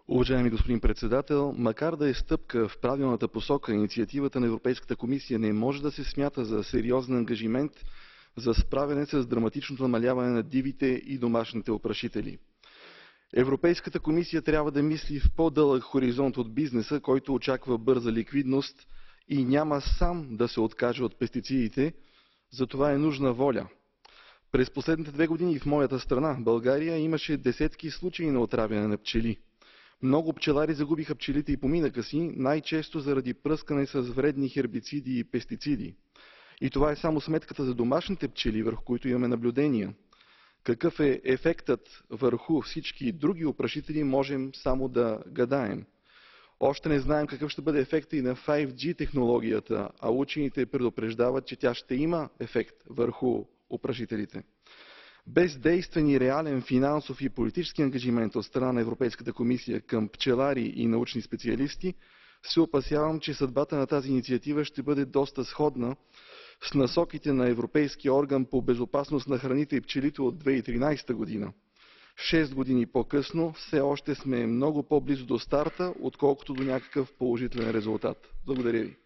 Уважаеми господин председател, макар да е стъпка в правилната посока, инициативата на Европейската комисия не може да се смята за сериозен ангажимент за справяне с драматичното намаляване на дивите и домашните опрашители. Европейската комисия трябва да мисли в по-дълъг хоризонт от бизнеса, който очаква бърза ликвидност и няма сам да се откаже от пестицидите, за това е нужна воля. През последните 2 години в моята страна, България, имаше десетки случаи на отравяне на пчели. Много пчелари загубиха пчелите и поминъка си, най-често заради пръскане с вредни хербициди и пестициди. И това е само сметката за домашните пчели, върху които имаме наблюдения. Какъв е ефектът върху всички други опрашители, можем само да гадаем. Още не знаем какъв ще бъде ефектът и на 5G технологията, а учените предупреждават, че тя ще има ефект върху опрашителите. Без действен и реален финансов и политически ангажимент от страна на Европейската комисия към пчелари и научни специалисти, се опасявам, че съдбата на тази инициатива ще бъде доста сходна с насоките на Европейския орган по безопасност на храните и пчелите от 2013 година. 6 години по-късно все още сме много по-близо до старта, отколкото до някакъв положителен резултат. Благодаря ви.